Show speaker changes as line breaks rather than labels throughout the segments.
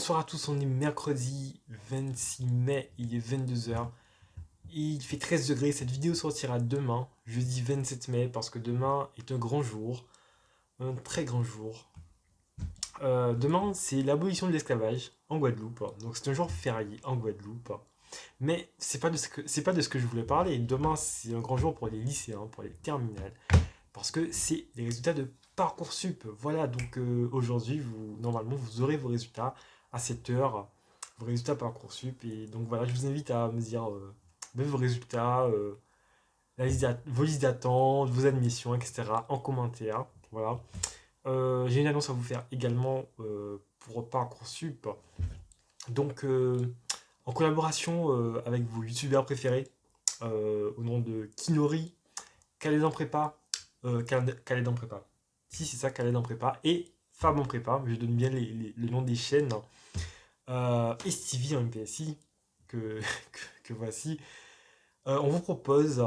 Bonsoir à tous, on est mercredi 26 mai, il est 22 h. Il fait 13 degrés, cette vidéo sortira demain, jeudi 27 mai, parce que demain est un grand jour, un très grand jour. Demain, c'est l'abolition de l'esclavage en Guadeloupe, donc c'est un jour férié en Guadeloupe. Mais c'est pas de ce que je voulais parler. Demain, c'est un grand jour pour les lycéens, pour les terminales, parce que c'est les résultats de Parcoursup. Voilà, donc aujourd'hui, normalement, vous aurez vos résultats à 7 h, vos résultats Parcoursup. Et donc voilà, je vous invite à me dire vos résultats, vos listes d'attente, vos admissions, etc. en commentaire. Voilà. J'ai une annonce à vous faire également pour Parcoursup. Donc, en collaboration avec vos youtubeurs préférés, au nom de Kinori, Khaled en prépa, Khaled en prépa. Si, c'est ça, Khaled en prépa. Et Fab en prépa, je donne bien le nom des chaînes. Et Stevie en MPSI, que, que voici. On vous propose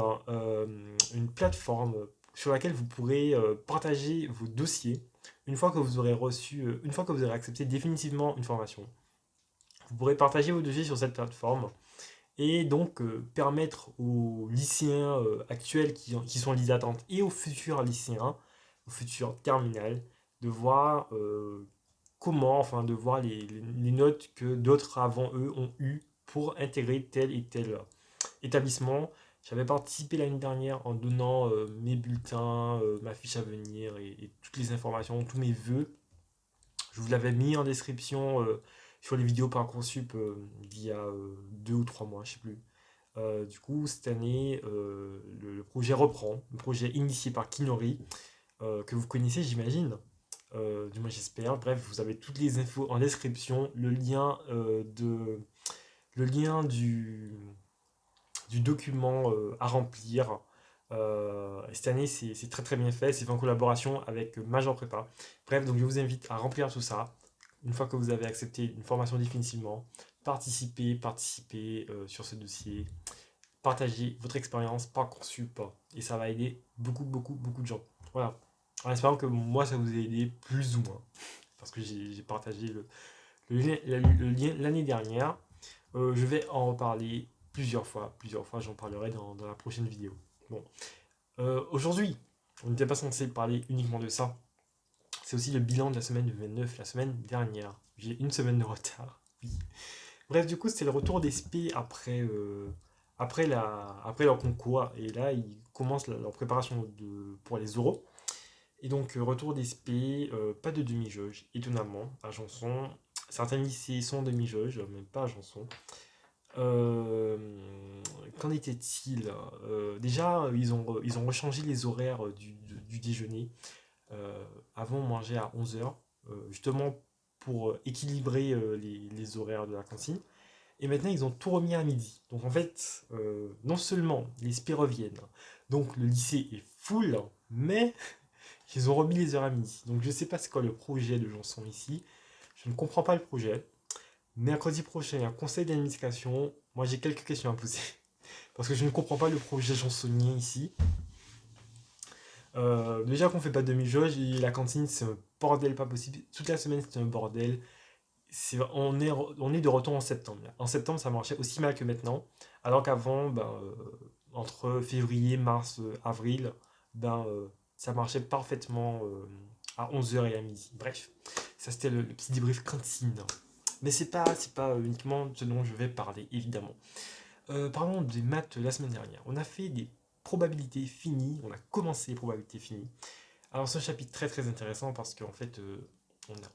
une plateforme sur laquelle vous pourrez partager vos dossiers une fois que vous aurez reçu, une fois que vous aurez accepté définitivement une formation. Vous pourrez partager vos dossiers sur cette plateforme et donc permettre aux lycéens actuels qui sont en liste d'attente et aux futurs lycéens, aux futurs terminales, de voir enfin de voir les notes que d'autres avant eux ont eues pour intégrer tel et tel établissement. J'avais participé l'année dernière en donnant mes bulletins, ma fiche à venir et toutes les informations, tous mes vœux. Je vous l'avais mis en description sur les vidéos Parcoursup d'il y a 2 ou 3 mois, je ne sais plus. Du coup, cette année, le projet reprend, le projet initié par Kinori, que vous connaissez, j'imagine. Du moins, j'espère. Bref, vous avez toutes les infos en description, le lien du document à remplir. Cette année, c'est très très bien fait. C'est fait en collaboration avec Major Prépa. Bref, donc je vous invite à remplir tout ça. Une fois que vous avez accepté une formation définitivement, participez sur ce dossier. Partagez votre expérience Parcoursup et ça va aider beaucoup, beaucoup, beaucoup de gens. Voilà. En espérant que moi, ça vous a aidé plus ou moins. Parce que j'ai partagé le lien l'année dernière. Je vais en reparler plusieurs fois. Plusieurs fois, j'en parlerai dans la prochaine vidéo. Bon. Aujourd'hui, on n'était pas censé parler uniquement de ça. C'est aussi le bilan de la semaine du 29, la semaine dernière. J'ai une semaine de retard. Oui. Bref, du coup, c'était le retour des SP après leur concours. Et là, ils commencent leur préparation pour les oraux. Et donc, retour des SP, pas de demi-jauge, étonnamment, à Janson. Certains lycées sont demi-jauge, mais pas à Janson. Euh, Qu'en était-il? Déjà, ils ont rechangé les horaires du déjeuner. Avant, on mangeait à 11 h, justement pour équilibrer les horaires de la cantine. Et maintenant, ils ont tout remis à midi. Donc en fait, non seulement les SP reviennent, donc le lycée est full, mais ils ont remis les heures à midi. Donc je ne sais pas c'est quoi le projet de Janson ici. Je ne comprends pas le projet. Mercredi prochain, il y a un conseil d'administration. Moi, j'ai quelques questions à poser. Parce que je ne comprends pas le projet jansonien ici. Déjà qu'on fait pas de demi-jauge, et la cantine, c'est un bordel pas possible. Toute la semaine, c'est un bordel. On est de retour en septembre. En septembre, ça marchait aussi mal que maintenant. Alors qu'avant, ben, entre février, mars, avril, ben, ça marchait parfaitement à 11 h et à midi. Bref, ça c'était le petit débrief cantine. Mais c'est pas uniquement ce dont je vais parler, évidemment. Parlons des maths la semaine dernière. On a fait des probabilités finies, on a commencé les probabilités finies. Alors c'est un chapitre très très intéressant parce qu'en fait,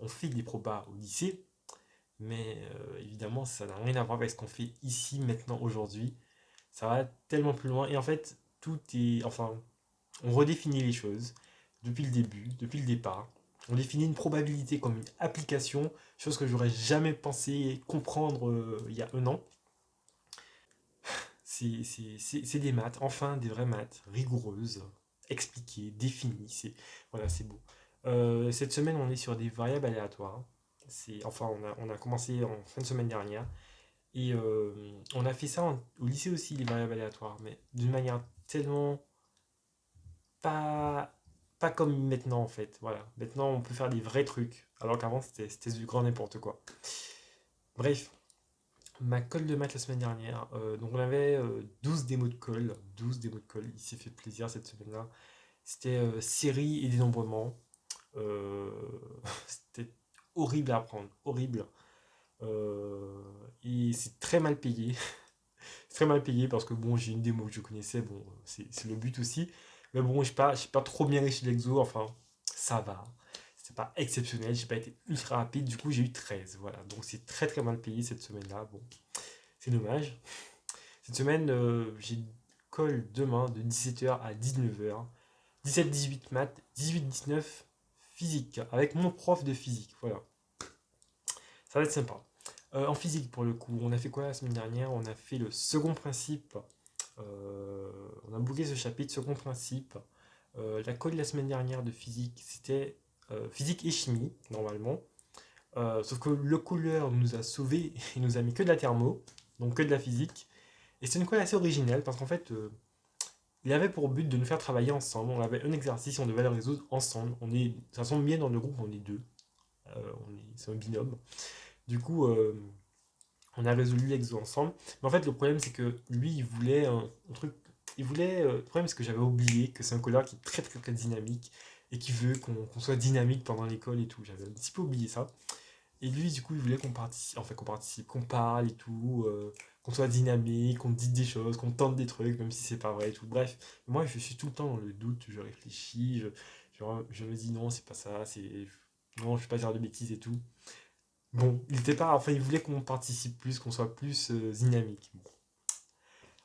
on fait des probas au lycée, mais évidemment, ça n'a rien à voir avec ce qu'on fait ici, maintenant, aujourd'hui. Ça va tellement plus loin. Et en fait, tout est. Enfin, on redéfinit les choses depuis le début, depuis le départ. On définit une probabilité comme une application, chose que j'aurais jamais pensé comprendre il y a un an. C'est des maths, enfin des vraies maths, rigoureuses, expliquées, définies. Voilà, c'est beau. Cette semaine, on est sur des variables aléatoires. Enfin, on a commencé en fin de semaine dernière. Et on a fait ça au lycée aussi, les variables aléatoires, mais d'une manière tellement pas, pas comme maintenant en fait. Voilà. Maintenant, on peut faire des vrais trucs, alors qu'avant, c'était du grand n'importe quoi. Bref, ma colle de maths la semaine dernière, donc on avait 12 démos de colle, 12 démos de colle, il s'est fait plaisir cette semaine-là. C'était série et dénombrement. Euh, C'était horrible à apprendre, horrible. Euh, et c'est très mal payé. C'est très mal payé parce que bon, j'ai une démo que je connaissais, bon, c'est le but aussi. Mais bon, j'ai pas trop bien réussi l'exo, enfin, ça va. C'est pas exceptionnel, j'ai pas été ultra rapide, du coup j'ai eu 13. Voilà, donc c'est très très mal payé cette semaine-là. Bon, c'est dommage. Cette semaine, j'ai une colle demain de 17h à 19h. 17-18 maths, 18-19 physique, avec mon prof de physique. Voilà, ça va être sympa. En physique, pour le coup, on a fait quoi la semaine dernière? On a fait le second principe. On a bouclé ce chapitre, second principe. La colle de la semaine dernière de physique, c'était physique et chimie, normalement. Sauf que le couleur nous a sauvés et nous a mis que de la thermo, donc que de la physique. Et c'est une colle assez originale parce qu'en fait, il avait pour but de nous faire travailler ensemble. On avait un exercice, on devait le résoudre ensemble. Ça semble bien dans le groupe, on est deux. C'est un binôme. Du coup, on a résolu l'exo ensemble. Mais en fait, le problème, c'est que lui, il voulait un truc. Il voulait. Le problème, c'est que j'avais oublié que c'est un collard qui est très très très dynamique et qui veut qu'on soit dynamique pendant l'école et tout. J'avais un petit peu oublié ça. Et lui, du coup, il voulait qu'on participe, qu'on parle et tout, qu'on soit dynamique, qu'on dise des choses, qu'on tente des trucs, même si c'est pas vrai et tout. Bref, moi, je suis tout le temps dans le doute, je réfléchis, je me dis non, c'est pas ça, non, je vais pas dire de bêtises et tout. Bon, il était pas, enfin, il voulait qu'on participe plus, qu'on soit plus dynamique. Bon.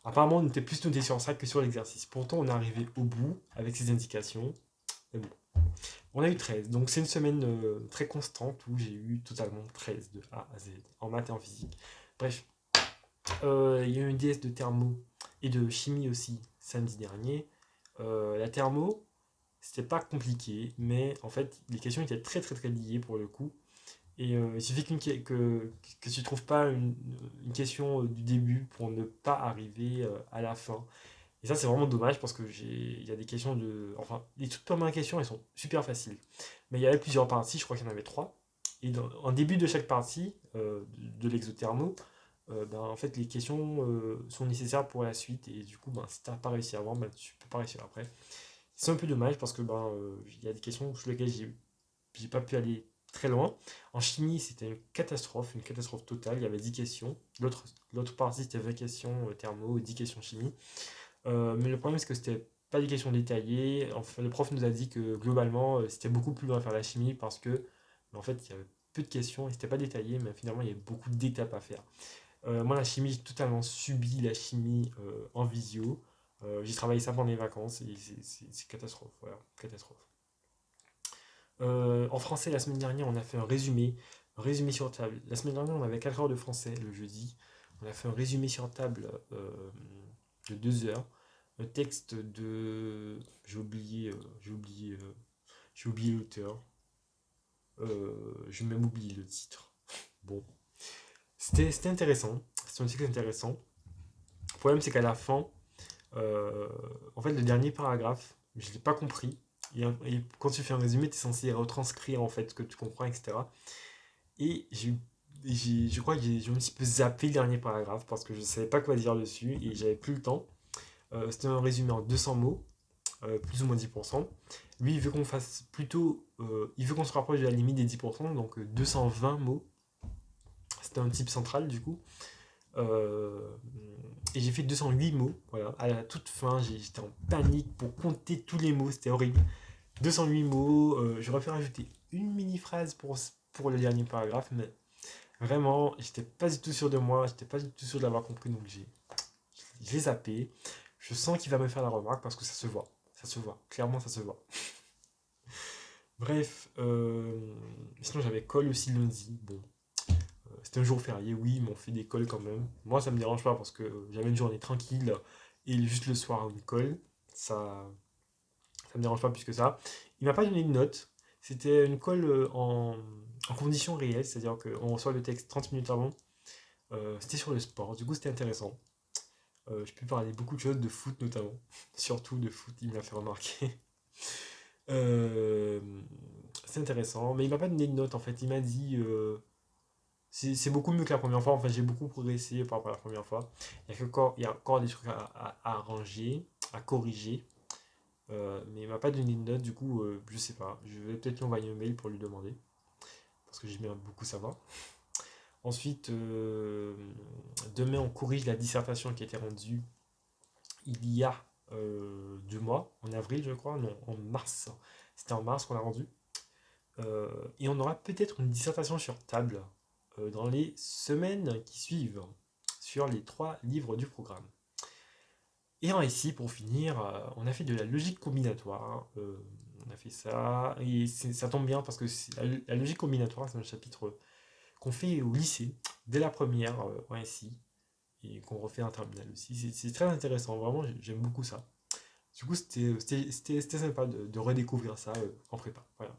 Apparemment, on était plus noté sur ça que sur l'exercice. Pourtant, on est arrivé au bout avec ces indications. Mais bon, on a eu 13. Donc, c'est une semaine très constante où j'ai eu totalement 13 de A à Z en maths et en physique. Bref, il y a eu une DS de thermo et de chimie aussi samedi dernier. La thermo, c'était pas compliqué, mais en fait, les questions étaient très très très liées pour le coup. Et il suffit que tu ne trouves pas une question du début pour ne pas arriver à la fin. Et ça, c'est vraiment dommage parce que il y a des questions de. Enfin, les toutes premières questions, elles sont super faciles. Mais il y avait plusieurs parties, je crois qu'il y en avait trois. Et en début de chaque partie de l'exothermo, ben, en fait, les questions sont nécessaires pour la suite. Et du coup, ben, si tu n'as pas réussi avant, ben, tu peux pas réussir après. C'est un peu dommage parce que ben, il y a des questions sur lesquelles j'ai pas pu aller très loin. En chimie, c'était une catastrophe totale. Il y avait 10 questions. L'autre partie, c'était 20 questions thermo et 10 questions chimie. Mais le problème, c'est que c'était pas des questions détaillées. Enfin, le prof nous a dit que globalement, c'était beaucoup plus long à faire la chimie parce que, en fait, il y avait peu de questions et c'était pas détaillé, mais finalement, il y avait beaucoup d'étapes à faire. Moi, la chimie, j'ai totalement subi la chimie en visio. J'ai travaillé ça pendant les vacances et c'est catastrophe. Voilà, catastrophe. En français, la semaine dernière, on a fait un résumé sur table. La semaine dernière, on avait 4 heures de français le jeudi. On a fait un résumé sur table de 2 heures. Un texte de. J'ai oublié l'auteur. J'ai même oublié le titre. Bon. C'était intéressant. C'était un texte intéressant. Le problème, c'est qu'à la fin, euh, en fait, le dernier paragraphe, je ne l'ai pas compris. Et quand tu fais un résumé, tu es censé retranscrire en fait ce que tu comprends, etc. Et je crois que j'ai un petit peu zappé le dernier paragraphe parce que je ne savais pas quoi dire dessus et j'avais plus le temps. C'était un résumé en 200 mots, plus ou moins 10%. Lui, il veut qu'on fasse plutôt. Il veut qu'on se rapproche de la limite des 10%, donc 220 mots. C'était un type central du coup. Euh, et j'ai fait 208 mots. Voilà. À la toute fin, j'étais en panique pour compter tous les mots. C'était horrible. 208 mots. J'aurais pu rajouter une mini-phrase pour le dernier paragraphe, mais vraiment, j'étais pas du tout sûr de moi. J'étais pas du tout sûr de l'avoir compris, donc je l'ai zappé. Je sens qu'il va me faire la remarque parce que ça se voit. Ça se voit. Clairement, ça se voit. Bref, sinon j'avais colle aussi lundi. Bon, c'était un jour férié, oui, mais on fait des colles quand même. Moi, ça me dérange pas parce que j'avais une journée tranquille et juste le soir, une colle. Ça me dérange pas plus que ça. Il m'a pas donné de note. C'était une colle en conditions réelles, c'est-à-dire qu'on reçoit le texte 30 minutes avant. C'était sur le sport, du coup, c'était intéressant. Je peux parler beaucoup de choses, de foot notamment. Surtout de foot, il me l'a fait remarquer. Euh, c'est intéressant, mais il m'a pas donné de note en fait. Il m'a dit C'est beaucoup mieux que la première fois. Enfin, j'ai beaucoup progressé par rapport à la première fois. Il y a encore des trucs à arranger, à corriger. Mais il m'a pas donné de note, du coup, je sais pas. Je vais peut-être lui envoyer un mail pour lui demander. Parce que j'aimerais beaucoup savoir. Ensuite, demain, on corrige la dissertation qui a été rendue il y a 2 mois, en avril, je crois. Non, en mars. C'était en mars qu'on l'a rendue. Et on aura peut-être une dissertation sur table dans les semaines qui suivent sur les 3 livres du programme. Et en ici, pour finir, on a fait de la logique combinatoire. On a fait ça, et ça tombe bien parce que la logique combinatoire, c'est un chapitre qu'on fait au lycée, dès la première en SI, et qu'on refait en terminale aussi. C'est très intéressant, vraiment, j'aime beaucoup ça. Du coup, c'était sympa de redécouvrir ça en prépa. Voilà.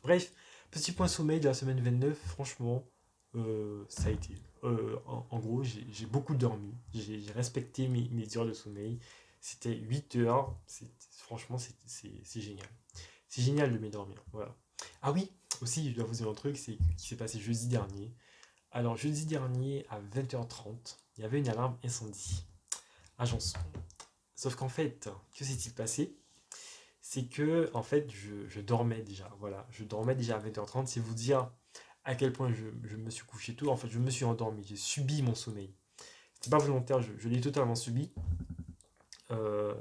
Bref, petit point sommeil de la semaine 29, franchement, ça a été. En gros, j'ai beaucoup dormi, j'ai respecté mes heures de sommeil. C'était 8 heures, franchement, c'est génial. C'est génial de m'endormir, voilà. Ah oui, aussi, je dois vous dire un truc, c'est qui s'est passé jeudi dernier. Alors, jeudi dernier, à 20h30, il y avait une alarme incendie à Janson. Sauf qu'en fait, que s'est-il passé? C'est que en fait je dormais déjà. Voilà, je dormais déjà à 20h30. C'est vous dire à quel point je me suis couché tôt. En fait, je me suis endormi. J'ai subi mon sommeil. C'était pas volontaire, je l'ai totalement subi. Euh,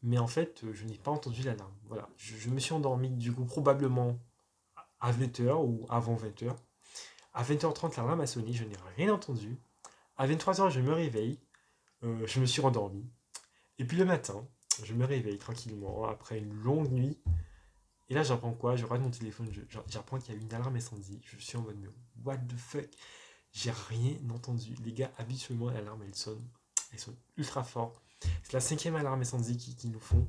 mais en fait, je n'ai pas entendu l'alarme. Voilà, je me suis endormi du coup probablement à 20h ou avant 20h. À 20h30, l'alarme a sonné, je n'ai rien entendu. À 23h, je me réveille, je me suis rendormi. Et puis le matin, je me réveille tranquillement après une longue nuit. Et là, j'apprends quoi? Je regarde mon téléphone, j'apprends qu'il y a eu une alarme incendie. Je suis en mode, mais what the fuck? J'ai rien entendu. Les gars, habituellement, l'alarme, elle sonne ultra fort. C'est la 5e alarme incendie qu'ils nous font.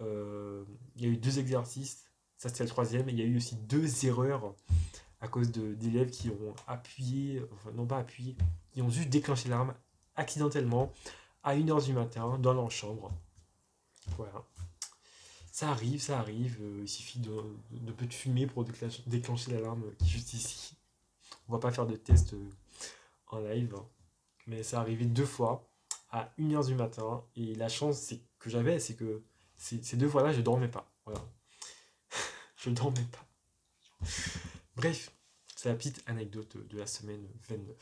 Il y a eu 2 exercices, ça c'était le 3e. Et il y a eu aussi 2 erreurs à cause d'élèves qui ont appuyé, enfin non pas appuyé, qui ont juste déclenché l'alarme accidentellement à 1h du matin dans leur chambre. Voilà. Ça arrive, il suffit de peu de fumée pour déclencher l'alarme qui est juste ici. On va pas faire de test en live, hein, mais ça arrivait 2 fois à 1h du matin, et la chance que j'avais, c'est que ces 2 fois-là, je dormais pas. Voilà, je dormais pas. Bref, c'est la petite anecdote de la semaine 29.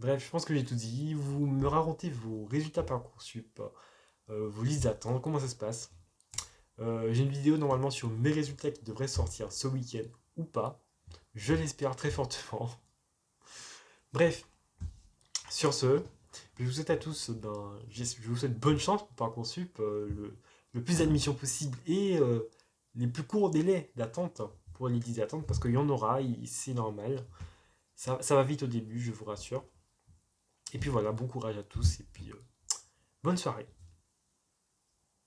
Bref, je pense que j'ai tout dit. Vous me racontez vos résultats Parcoursup, vos listes d'attente, comment ça se passe. J'ai une vidéo normalement sur mes résultats qui devrait sortir ce week-end ou pas. Je l'espère très fortement. Bref, sur ce, je vous souhaite à tous, je vous souhaite bonne chance pour Parcoursup, le plus d'admissions possible et les plus courts délais d'attente pour les listes d'attente, parce qu'il y en aura, c'est normal. Ça va vite au début, je vous rassure. Et puis voilà, bon courage à tous et puis bonne soirée.